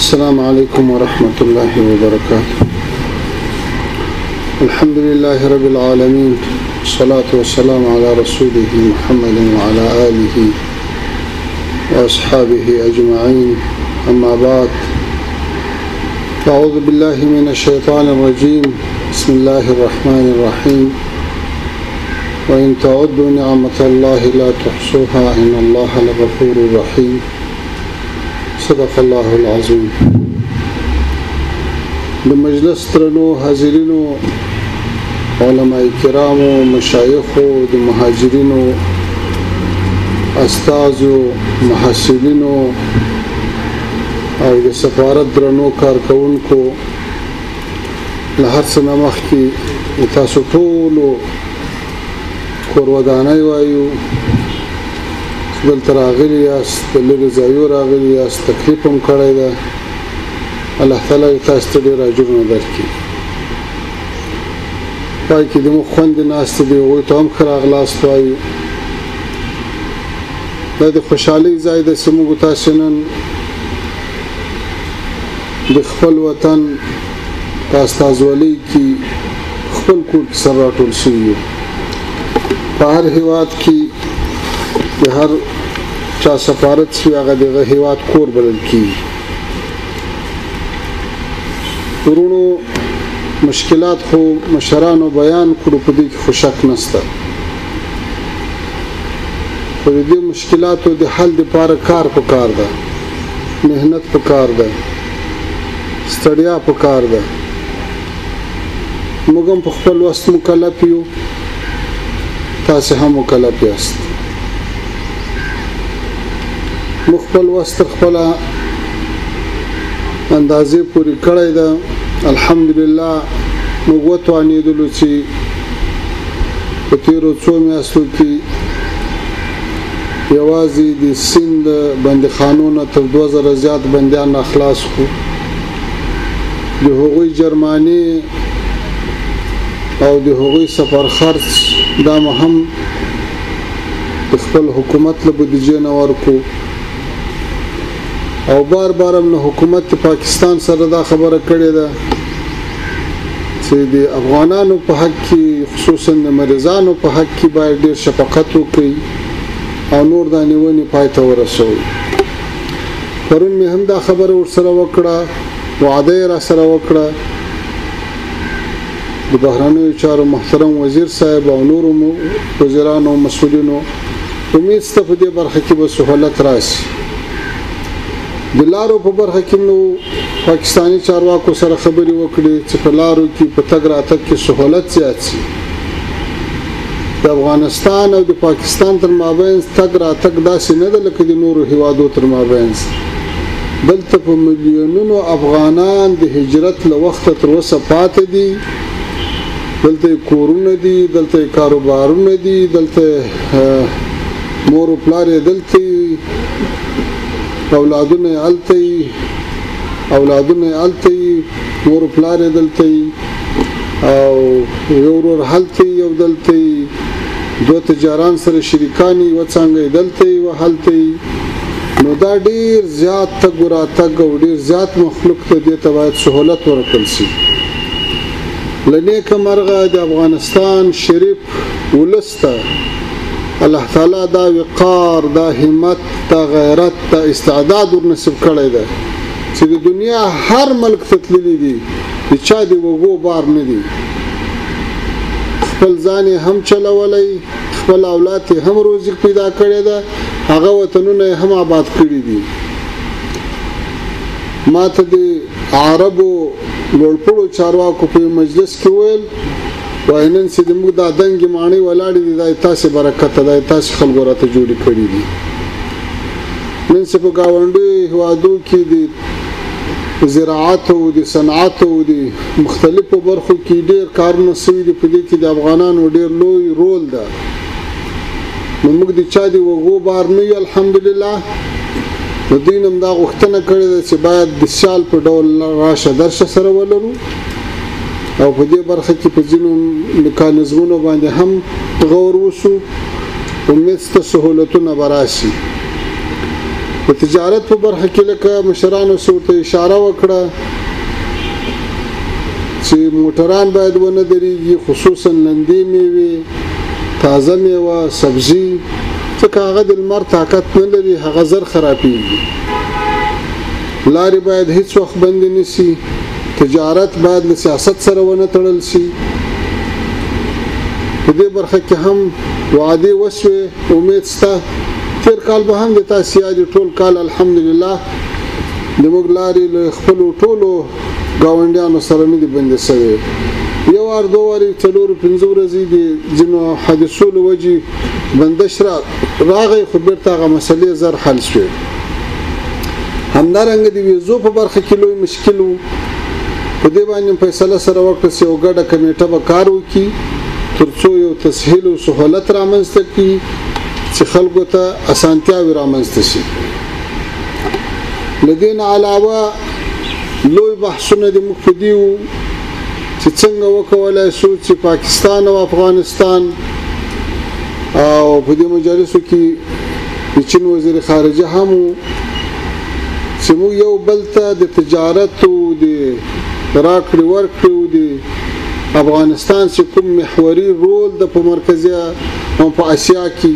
السلام عليكم ورحمة الله وبركاته. الحمد لله رب العالمين، والصلاة والسلام على رسوله محمد وعلى آله وأصحابه أجمعين. أما بعد، أعوذ بالله من الشيطان الرجيم. بسم الله الرحمن الرحيم. وإن تعدوا نعمة الله لا تحصوها إن الله لغفور رحيم. صدق الله العظيم. د مجلس ترنو حاضرینو، علماء کرامو، مشایخو، د مهاجرینو، استازو، محصلینو او د سفارت درنو کارکونکو، له هر څه نه مخکې تاسو ټولو کورودانۍ وایو. دلته راغلي یاست، د لرې ځایو راغلي یاست، تکلیف هم کړی ده. الله تعالی تاسو ته ډېر اجرونه درکړي. پای کې زموږ خویندې ناستې دي، هغوی ته هم ښه راغلاست وایو. دا د خوشحالۍ ځای دی چې موږ تاسې نن د خپل وطن په استازولۍ کې خپل کور کې سره راټول شوي یو. په هر هېواد کې د هر چا سفارت شي، هغه دغه هېواد کور بلل کېږي. ورونو، مشکلات خو مشرانو بیان کړو، په دې کې خو شک نشته. خو د دې مشکلاتو د حل دپاره کار پکار ده، محنت پکار ده، ستړیا پکار ده. موږ هم په خپل وس مکلف یو، تاسې هم مکلف یاست. موږ خپل وس تر خپله اندازې پورې کړی ده. الحمدلله موږ وتوانېدلو چې په تېرو څو میاشتو کې یوازې د سیند بندیخانو نه تر 2000 زیات بندیان اخلاص کړو. د هغوی جرمانې او د هغوی سفر خرڅ دا هم د خپل حکومت له بودیجې نه ورکړو. او بار بار هم حکومت پاکستان سره دا خبره کړې ده چې د افغانانو په حق کې، خصوصا د مریضانو په حق کې باید ډېر شفقت وکړي او نور دا نیونې پای ته ورسوي. پرون مې هم دا خبره ورسره وکړه، وعده یې راسره وکړه. د بهرنیو چارو محترم وزیر صاحب او نورو وزیرانو او مسؤلینو، امید شته په دې برخه کې به سهولت راشي. د لارو په برخه کې نو پاکستاني چارواکو سره خبرې وکړي چې په لارو کې په تګ راتګ کې سهولت زیات شي. د افغانستان او د پاکستان تر مابین تګ راتګ داسې نه ده لکه د نورو هیوادو تر مابین. دلته په میلیونونو افغانان د هجرت له وخته تر اوسه پاتې دي. دلته کورونه دي، دلته کاروبارونه دي، دلته مور او پلار یې دلته، اولادونه یې هلته، مور او پلار یې دلته، او یو ورور هلته، یو دلته، دوه تجاران سره شریکان یې، یوه څانګه یې دلته، یوه هلته. نو دا ډېر زیات تګ و راتګ او ډېر زیات مخلوق ته دې ته باید سهولت ورکړل شي. له نیکه مرغه د افغانستان شریف ولس ته الله تعالی دا وقار، دا همت، دا غیرت، دا استعداد ورنصیب کړی ده چې د دنیا هر ملک ته تللی دي، د چا د وږو بار نه دي. خپل ځان یې هم چلولی، خپل اولاد یې هم روزي پیدا کړی ده، هغه وطنونه یې هم آباد کړي دي. ما ته د عربو لوړپوړو چارواکو په مجلس کې ویل، وایي نن چې زموږ دا دنګې ماڼۍ ولاړې دي، دا یې تاسې برکت ده، دا یې تاسې خلکو راته جوړې کړي دي. نن چې په ګاونډیو هېوادو کې د زراعت او د صنعت او د مختلفو برخو کې ډېر کارونه شوي دي. په دې کې د افغانانو ډېر لوی رول ده. نو موږ د چا د وږو بار نه یو. الحمدلله د دوی نه هم دا غوښتنه کړې ده چې باید د سیال په ډول راشه درشه سره ولرو، او په دې برخه کې په ځینو میکانیزمونو باندې هم غور وشو. امید شته سهولتونه به راشي. د تجارت په برخه کې لکه مشرانو ته اشاره وکړه چې موټران باید ونه درېږي، خصوصا لندې میوې، تازه میوه، سبزي، ځکه هغه د لمر طاقت نه لري، هغه زر خرابېږي. لارې باید هیڅ وخت بندې نه شي. تجارت باید له سیاست سره ونه تړل شي. په دې برخه کې هم وعدې وشوې، امید شته. تیر کال به هم د تاسو یادې ټول کال الحمدلله د موږ لارې له خپلو ټولو ګاونډیانو سره نه دي بندې شوې. یو وار دوه وارې 4-5 ورځې د ځینو حادثو له وجې بندش راغی، خو بیرته هغه مسلې زر حل شوې. همدارنګه د ویزو په برخه کې لوی مشکل و. په دې باندې فیصله سره وکړه چې یو ګډه کمیټه به کار وکړي ترڅو یو تسهیل او سهولت رامنځته کړي چې خلکو ته اسانتیاوې رامنځته شي. له دې نه علاوه لوی بحثونه د موږ په دې وو چې څنګه وکولای شو چې پاکستان او افغانستان او په دې مجالسو کې د چین وزیر خارجه هم چې موږ یو بل ته د تجارت او د راکړې ورکړې او د افغانستان چې کوم محوري رول د په مرکزي او په اسیا کې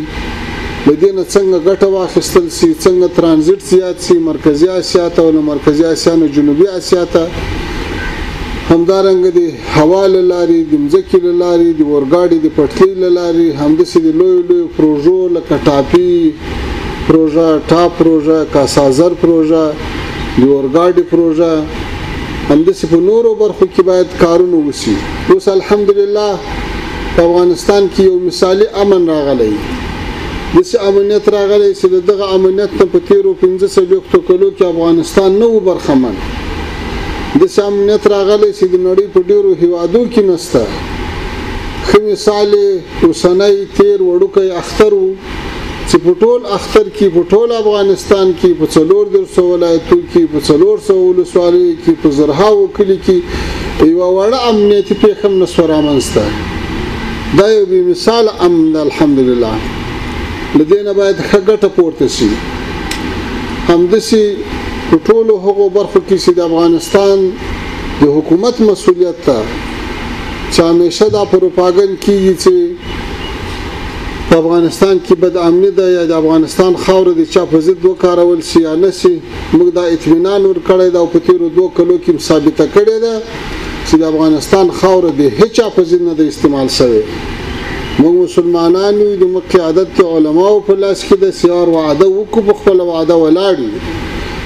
لدينا څنګه ګټه واخیستل سي، څنګه ترانزیت زیات سي مرکزي اسیا ته او مرکزي اسیا نه جنوبي اسیا ته. همدارنګه د هوا لاري، د مځکې لاري، د ورګاډي د پټلۍ لاري، همداسې د لوی لوی پروژو لکه ټاپي پروژه، ټاپ پروژه، کاسازر پروژه، د ورګاډي پروژه، همداسې په نورو برخو کې باید کارونه وشي. اوس الحمدلله په افغانستان کې یو مثالي امن راغلی. داسې امنیت راغلی چې دغه امنیت ته په تیرو 15 کلو کې افغانستان نه و برخمن. داسې امنیت راغلی چې د نړۍ په ډیرو هیوادو کې نشته. ښه مثال اوسنی تیر وړوکی اختر و چې په ټول اختر کې په ټول افغانستان کې په 400 ولایتو کې په 400 ولسوالیو کې په زرهاو کلي کې یوه وړه امنیتي پیښه هم نشوه رامنځته. دا یو بې مثاله امن ده الحمدلله. له دې نه باید ښه ګټه پورته شي. همداسې په ټولو هغو برخو کې چې د افغانستان د حکومت مسؤلیت ده چې همیشه دا پروپاګند کېږي چې په افغانستان کې بد امني ده یا د افغانستان خاوره د چا په ضد وکارول شي یا نه شي. موږ دا اطمینان ورکړی ده او په تېرو 2 کلو کې ثابته کړې ده چې د افغانستان خاوره د هیچا په ضد نه ده استعمال شوې. موږ مسلمانان یو، د مکې عادت کې علماو په لاس کې د سیار وعده وکړو، په خپله وعده ولاړ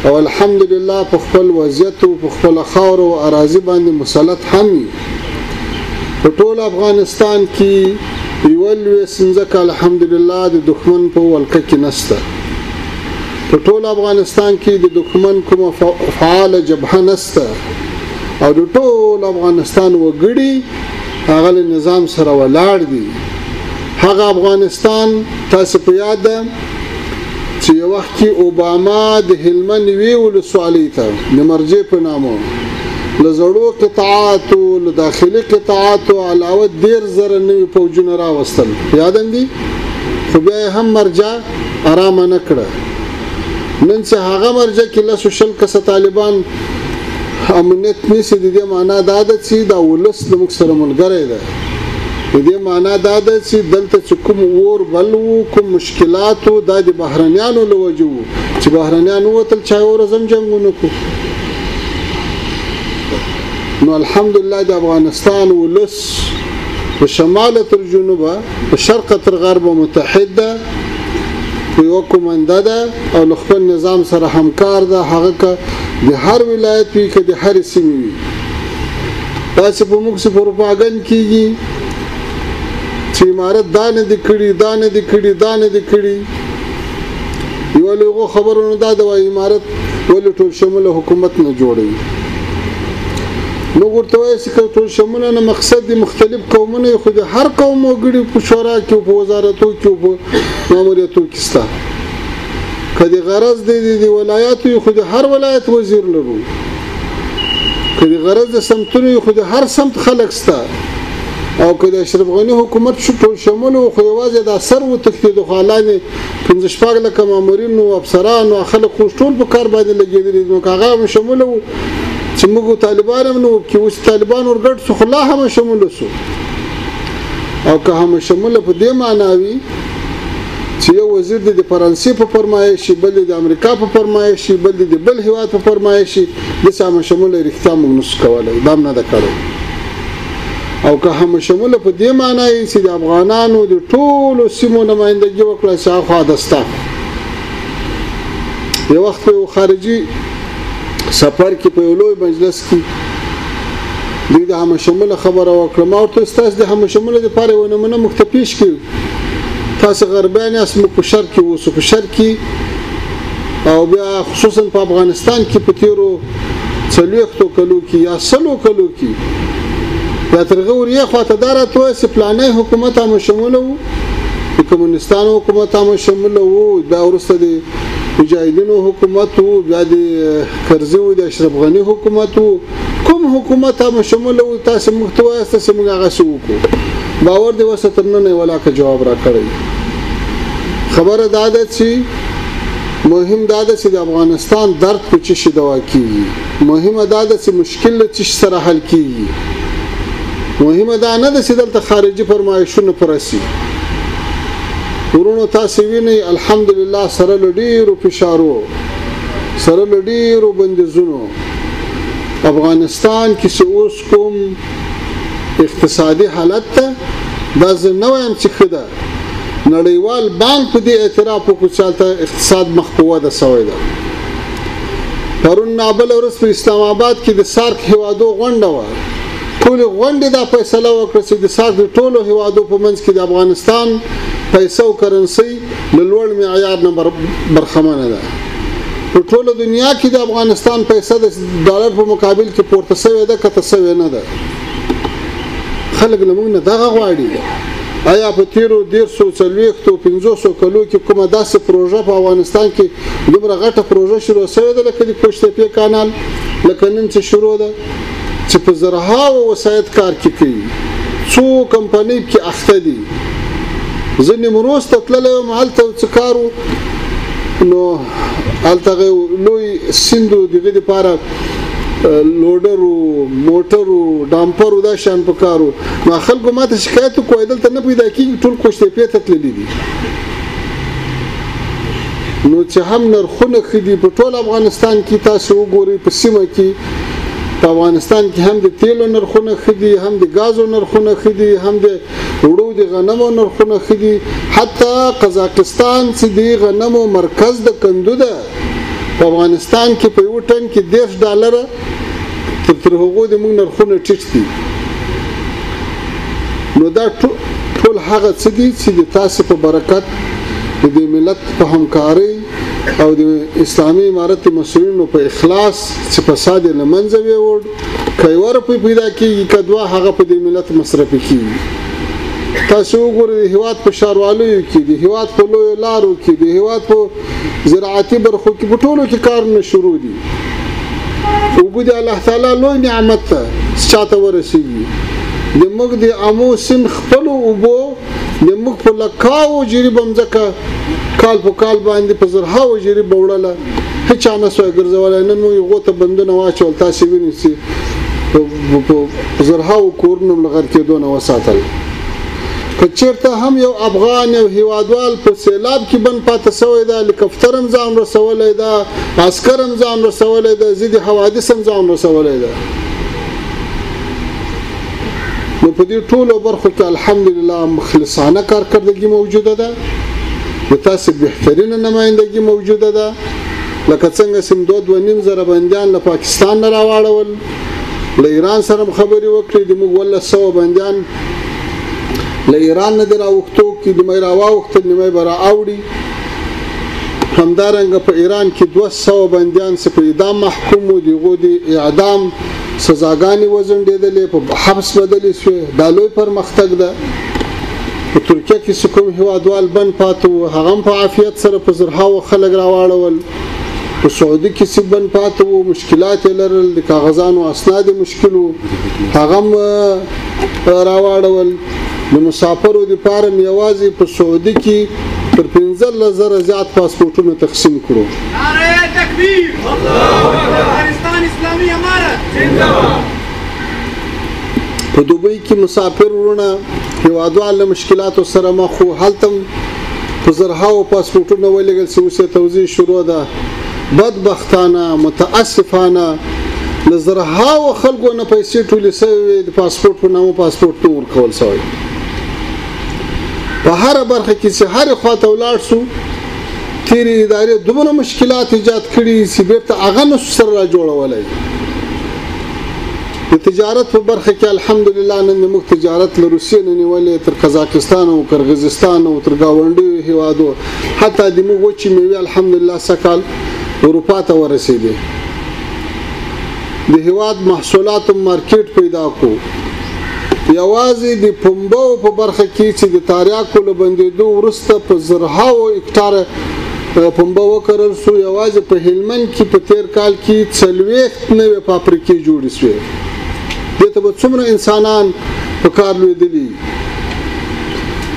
او الحمدلله په خپل وضعیت او په خپله خاوره او اراضي باندې مسلط هم وي. په ټول افغانستان کې یوه لویه ځمکه الحمدلله د دښمن په ولکه کې نشته. په ټول افغانستان کې د دښمن کومه فعاله جبهه نشته او د ټول افغانستان وګړي هغه له نظام سره ولاړ دي. هغه افغانستان تاسو په یاد ده چې یو وخت کې اوباما د هلمند یوې ولسوالۍ ته د مرجې په نامه له زړو قطاعاتو له داخلي قطاعاتو علاوه 10,000 نوي فوجونه راوستل. یادم دي؟ خو بیا هم مرجع آرامه نه کړه. نن چې هغه مرجع کې 100 کسه طالبان امنیت نیسي، د دې معنا دا ده چې دا ولس د موږ سره ملګری ده. د دې معنا دا ده چې دلته چې کوم اور بل وو، کوم مشکلات وو، دا د بهرنیانو له وجې وو چې بهرنیان ووتل چا یو ورځ هم جنګ ونه کړو. نو الحمدلله د افغانستان ولس په شمال تر جنوبه، په شرق تر غربه متحد ده، په یو کومنده ده او له خپل نظام سره همکار ده. هغه که د هر ولایت وي که د هرې سیمې وي. داسې په موږ څه پروپاګند کېږي چې امارت دا نه دي کړي، دا نه دي کړي، دا نه دي کړي. یوه له هغو خبرونو دا ده وایي امارت ولې ټول شموله حکومت نه جوړوي. نو ورته وایي چې ټول شموله نه مقصد د مختلف قومونه خو د هر قوم وګړي په شورا کې او په وزارتو کې او په ماموریتو کې شته. که د غرض د ولایاتو خو د هر ولایت وزیر لرو، که د غرض د سمتونو خو د هر سمت خلک شته. او که د اشرف غنی حکومت ټول شمول او خو یوازې د اثر وتښتید خو حالانه 15 لکه مامورین او افسران او خلک ټول په کار باندې لګیدل نو هغه شمول چې موږ طالبان هم نو کې اوس طالبان ورګډ څو خلا هم شمول سو او که هم شمول په دې معنی چې یو وزیر د فرانسې په فرمایش بل د امریکا په فرمایش بل د بل هیواد په فرمایش د سم شمول اړتیا موږ نس کولای دا نه ده کړو او که هم شمول په دې معنی چې د افغانانو د ټولو سیمو نمائندګي وکړه چې خو دستا یو وخت په خارجي سفر کې په لوی مجلس کې د هم شمول خبره وکړه ما ورته استاس د هم شمول لپاره ونه مختفیش کې تاسو غربیان اسمه په شرق کې وسو په شرق کې او بیا خصوصا په افغانستان کې په تیرو 40 کلو کې یا 100 کلو کې یا ترغور یې خواته دارته چې پلانې حکومت هم شامل وو د کمونستانو حکومت هم شامل وو دا ورسته د مجاهدینو حکومت وو بیا د کرزي او د اشرف غنی حکومت وو کوم حکومت هم شامل وو تاسو محتوا تاسو موږ هغه شو باور دی وسته نه ولاکه جواب را کړی خبره دا ده چې مهم دا ده چې د افغانستان درد په چی شي دوا کیږي مهمه دا ده چې مشکل چی سره حل کیږي مهمه دا نه ده چې دلته خارجي فرمایشونه پرسي ورونو تاسو ویني الحمدلله سره لډیرو فشارو سره لډیرو بندیزونو افغانستان کې اوس کوم اقتصادي حالت ته دا زنویم چې خده نړیوال بانک په دې اعتراف وکړ چې اقتصاد مخ په وده سوی ده پرون نابل ورځ په اسلام آباد کې د سارک هوادو غونډه و ټول غونډه دا فیصله وکړه چې د سارک ټولو هوادو په منځ کې د افغانستان پیسو کرنسي لوړ معیار نه برخمنه ده په ټوله دنیا کې د افغانستان پیسې د ډالر په مقابل کې پورته شوی ده کته شوی نه ده خلک لمونږ نه دغه غواړي آیا په تیرو 150 کلو کې کومه داسې پروژه په افغانستان کې دومره غټه پروژه شروع شوې ده لکه د پښتې کانال لکه نن چې شروع ده چې په زرهاو وسایت کار کوي څو کمپنۍ کې اخته دي ځنې مروز ته تللی وم هلته څه کارو نو هلته لوی سیندو دغه دپاره لوډرو موټرو ډامپرو دا شان پکارو ما خلکو ماته شکایت کوي دلته نه پیدا کیږي ټول کوشته پیته تللی دي نو چې هم نرخونه خدي په ټول افغانستان کې تاسو وګورئ په سیمه کې په افغانستان کې هم د تیلو نرخونه خدي هم د غازو نرخونه خدي هم د وړو د غنمو نرخونه خدي حتی قزاقستان چې د غنمو مرکز د کندو ده په افغانستان کې په یو ټن کې $10 تر هغه د موږ نرخونه ټیټ دي نو دا ټول هغه څه دي چې د تاسو په برکت د ملت په همکاري او د اسلامي امارت مسؤلینو په اخلاص چې فساد نه منځ ویوړ کایور په پیدا کیږي کدوا هغه په د ملت مصرف کیږي تاسو وګورئ د هیواد په شاروالو کې د هیواد په لوی لارو کې د هیواد په زراعتي برخو کې په ټولو کې کارونه شروع دي او بده الله تعالی لوی نعمت ته چاته ورسیږي د موږ د امو سن خپل او بو د موږ په لکاو جری بمځکه کال په کال باندې په زرهاو جری بوړله هیڅ نه سوې ګرځول نه نو یو ته بندونه واچول تاسو وینئ چې په زرهاو کورنم لغر کې دونه وساتل کچیرته هم یو افغان یو هیوادوال په سیلاب کې بن پاتې سوی دا هلیکاپټر هم ځان رسولای دا عسكر هم ځان رسولای دا زیدي حوادث هم ځان رسولای دا نو په دې ټولو برخو کې الحمدلله مخلصانه کارکردګي موجوده ده د تاسو بهترینه نمائندګي موجوده ده لکه څنګه سم 2.5 بندیان له پاکستان نه راوړل له ایران سره خبري وکړي د موږ ول 100 بندیان له ایران نه دراوختو کې د مې راوخت نیمه برا اوړي همدارنګه په ایران کې 200 بندیان چې په اعدام محکوم دي غو دي اعدام سزاګانی وزنډېدلې په حبس بدلې شو د لوی پرمختګ ده په ترکیه کې کوم هوادوال بن پاتو هغه په عافیت سره په زرهاو خلک راوړل په سعودي کې سبن پاتو مشکلات لرل د کاغذانو اسناد مشکلو هغه راواړول. د مسافرو لپاره یوازې په سعودي کې تر 15,000 زیات پاسپورټونه تقسیم کړو. نعره تکبیر، الله اکبر، افغانستان اسلامي امارت زنده باد. په دوبۍ کې مسافر ورونه هیوادوال له مشکلاتو سره مخ وو. هلته په زرهاو پاسپورټونه ولېږل چې اوس یې توزیع شروع ده. بدبختانه متاسفانه له زرهاو خلکو نه پیسې ټولې شوې د پاسپورټ په نامه پاسپورټ نه ورکول شوی. په هره برخه کې چې هرې خواته ولاړ شو تیرې ادارې دومره مشکلات ایجاد کړي چې بیرته هغه نسو سره را جوړولی. د تجارت په برخه کې الحمدلله نن موږ تجارت له روسیې نه نیولې تر قزاقستان او قرغیزستان او تر ګاونډیو هیوادو، حتی د موږ وچې میوې الحمدلله سږ کال اروپا ته ورسېدې. د هیواد محصولاتو مارکیټ پیدا کو. یوازې د پنبو په برخه کې چې د تاریاکو له بندېدو وروسته په زرهاو هکټاره پنبه وکرل شو. یوازې په هلمند کې په تیر کال کې 40 نوې فابریکې جوړې شوې. دې ته به څومره انسانان په کار لوېدلي.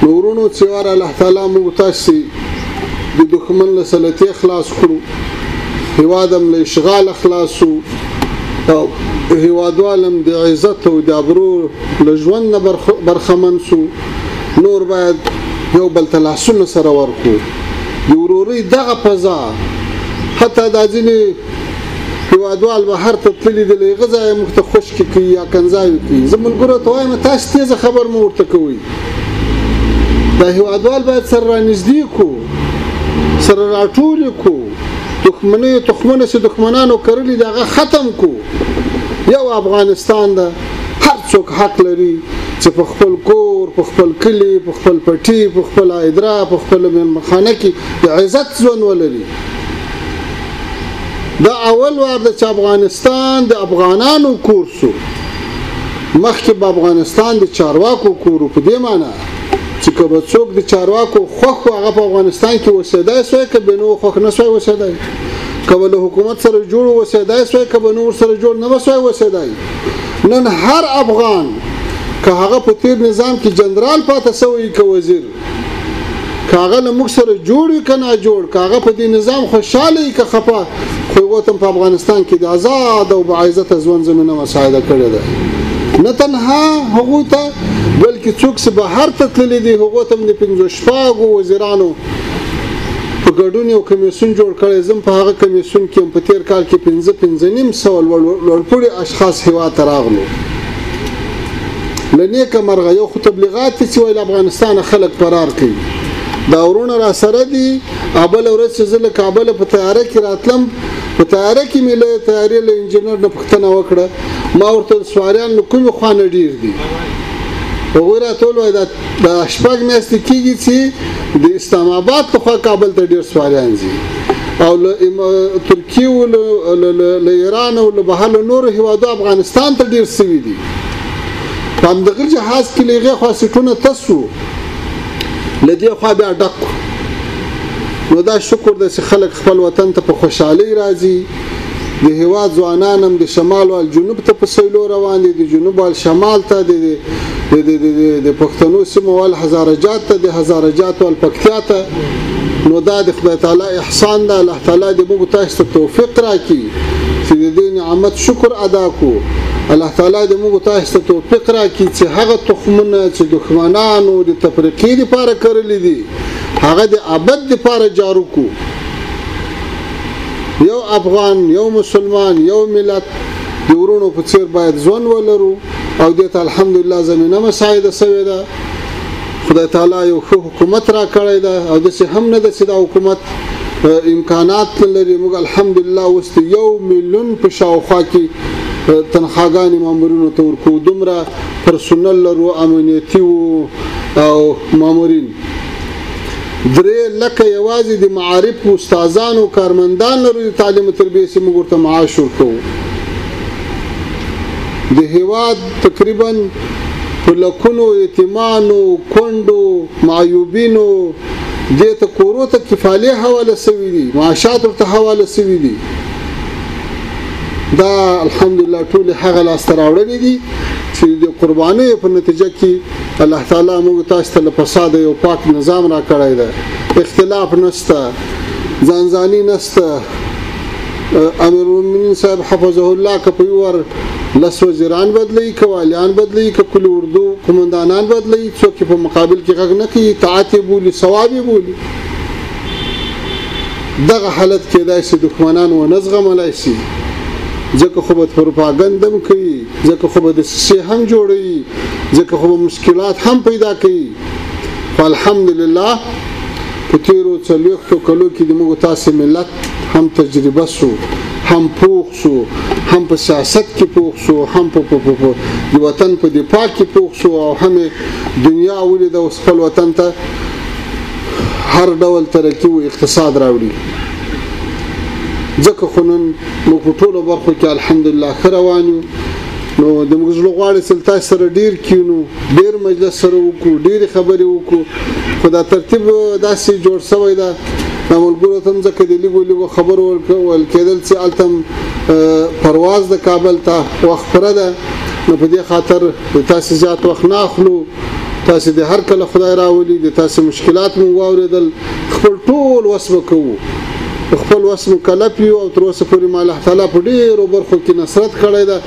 نو ورونو چې واره الله تعالی موږ تاسې د دښمن له سلطې خلاص کړو، هیواد هم له اشغال خلاص شو او هیوادوالم د عزت او د ابرو له ژوند نه برخمن شو. نور باید یو بل ته لاسونه سره ورکړو. د ورورۍ دغه فضا حتی دا ځینې هیوادوال بهر ته تللي دي، له هغه ځایه موږ ته خشکې کوي یا کنځاوې کوي. زه ملګرو ته وایم تاسې تیزه خبر مو ورته کوئ. دا هیوادوال باید سره رانږدې کړو، سره راټولې کړو. تخمونه چې دښمنانو کرلي دي هغه ختم کړو. یو افغانستان ده، هر څوک حق لري چې په خپل کور، په خپل کلی، په خپل پټي، په خپل ادرا، په خپل مېلمخانه کې د عزت ژوند ولري. دا اول وار ده چې افغانستان د افغانانو کور شو. مخکې به افغانستان د چارواکو کور په دې معنی چې که به څوک د چارواکو خوښ و هغه په افغانستان کې اوسېدای سوی، که به نو خوښ نه سوی اوسېدای، که به له حکومت سره جوړ اوسېدای سوی، که به نور سره جوړ نه سوی اوسېدای. نن هر افغان که هغه په تیر نظام کې جنرال پاته سوی که وزیر، که هغه له موږ سره جوړ وي که نه جوړ، که هغه په دې نظام خوشحاله وي که خفه، خو هغو ته په افغانستان کې د آزاد او باعزته ژوند زمینه مساعده کړې ده. نه تنها هغوی ته بلکې څوک چې بهر ته تللي دي هغو ته هم د 5 وزیرانو په ګډون یو کمیسیون جوړ کړی. زم په هغه کمیسیون کې په تیر کال کې 5,500 لوړپوړي اشخاص هیواد ته راغلو. له نیکه مرغه یو خو تبلیغات چې وایي افغانستان خلک فرار کوي. دا ورونه را سره دي. بله ورځ چې زه له کابله په طیاره کې راتلم، په طیاره کې مې له طیارې له انجینر نه پوښتنه وکړه. ما ورته سواریان له کومې خوا نه ډېر دي؟ هغوی راته وویل دا 6 میاشتې کېږي چې د اسلام آباد په خوا کابل ته ډېر سواریان ځي، او له ترکیې او له ایران او له بهر له نورو هېوادو افغانستان ته ډېر سوي دي. په همدغه جهاز کې له هغې خوا سیټونه تس شو، له دې خوا بیا ډک کړو. نو دا شکر ده چې خلک خپل وطن ته په خوشحالۍ راځي. د هیواد ځوانان هم د شمال او جنوب ته په سیلو روان دي، د جنوب او شمال ته، د پښتنو سیمو او هزارجات ته، د هزارجات او پکتیا ته. نو دا د خدای تعالی احسان ده. الله تعالی دې موږ تاسو ته توفیق راکړي چې د دې نعمت شکر ادا کړو. الله تعالی دې موږ تاسو ته توفیق راکړي چې هغه تخمونه چې دښمنانو د تفریقې لپاره کړلي دي هغه د ابد لپاره جارو کو. یو افغان، یو مسلمان، یو ملت د ورونو په څیر باید ژوند ولرو او دې ته الحمدلله زمینه مساعده شوې ده. خدای تعالی یو ښه حکومت را کړی ده او داسې هم نه ده چې دا حکومت امکانات لري. موږ الحمدلله اوس 1 میلیون په شاوخوا کې تنخواګانې مامورینو ته ورکوو. دومره پرسونل لرو، امنیتي او مامورین. 3 لکه یوازې د معارف او استادانو کارمندان لرو د تعلیم او تربیې چې موږ ورته معاش ورکوو. د هیواد تقریبا په لکونو یتیمانو، کونډو، معیوبینو دې ته کورو ته کفالې حواله شوي دي، معاشات ورته حواله شوي دي. دا الحمدلله ټول هغه لاسته راوړنې دي چې د قربانۍ په نتیجه کې الله تعالی موږ تاسو ته فساد یو پاک نظام را کړی دی اختلاف نشته ځانځاني نشته امیر المؤمنین صاحب حفظه الله که په ور لس وزیران بدلی کوالیان بدلی که کل اردو قمندانان بدلی څوک په مقابل کې غږ نه کوي طاعت بولی ثواب بولی دغه حالت کېدای شي دښمنان و نزغملای شي ځکه خو به پروپاګاندا کوي ځکه خو به د سیسې هم جوړوي ځکه خو به مشکلات هم پیدا کوي الحمدلله په تیرو 40 کلو کې د موږ تاسو ملت هم تجربه سو هم پوخ سو هم په سیاست کې پوخ سو هم په وطن په دفاع کې پوخ سو او هم دنیا ولید او خپل وطن ته هر ډول ترقی او اقتصاد راوړي ځکه خو نن موږ په ټولو برخو کې الحمدلله ښه روان یو نو د موږ زړه غواړي چې تاسو سره ډیر کینو ډیر مجلس سره وکړو ډیر خبرې وکړو خو دا ترتیب داسې جوړ شوی دا ملګرو ته ځکه د لیګو خبر ورکول کېدل چې التم پرواز د کابل ته وخت پره ده نو په دې خاطر تاسو زیات وخت نه اخلو تاسو د هر کله خدای راولي د تاسو مشکلات مو واوریدل خپل ټول وسو کوو خپل وسو کلپ یو او تر اوسه پورې الله تعالی په ډیرو برخو کې نصرت کړی ده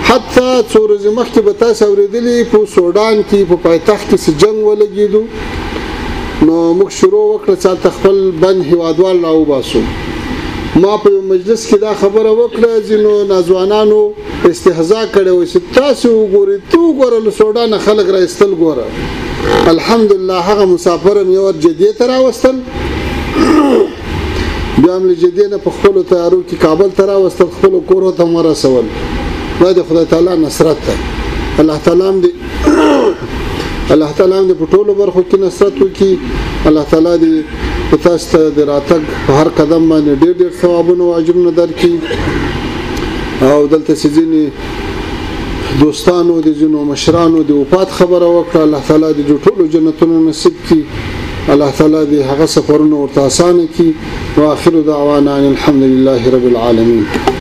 حتی څو ورځې مخکې به تاسو اوریدلی په سودان کې په پایتخت کې جنگ ولګېدو نو موږ شروع وکړه چې خپل بند هیوادوال راو باسو ما په مجلس کې دا خبره وکړه ځینو ناځوانانو استهزاء کړي و چې تاسو وګورئ تو ګورل سودان خلک را استل ګوره الحمدلله هغه مسافر مې ور جدي تر واستل بیا موږ جدي نه په خپل تیارو کې کابل تر واستل خپل کور ته مرسول دا د خدای تعالی نصرت ده الله تعالی دې الله تعالی دې په ټولو برخو کې نصرت وکړي الله تعالی دې تاسو ته د راتګ په هر قدم باندې ډېر ډېر ثوابونه او اجرونه درکړي او دلته سيزيني دوستانو د جنو مشرانو د وفات خبره وکړه الله تعالی دې ټولو جنتونو نصیب کړي الله تعالی دې هغه سفرونه ورته آسان کړي واخر دعوانا الحمد لله رب العالمين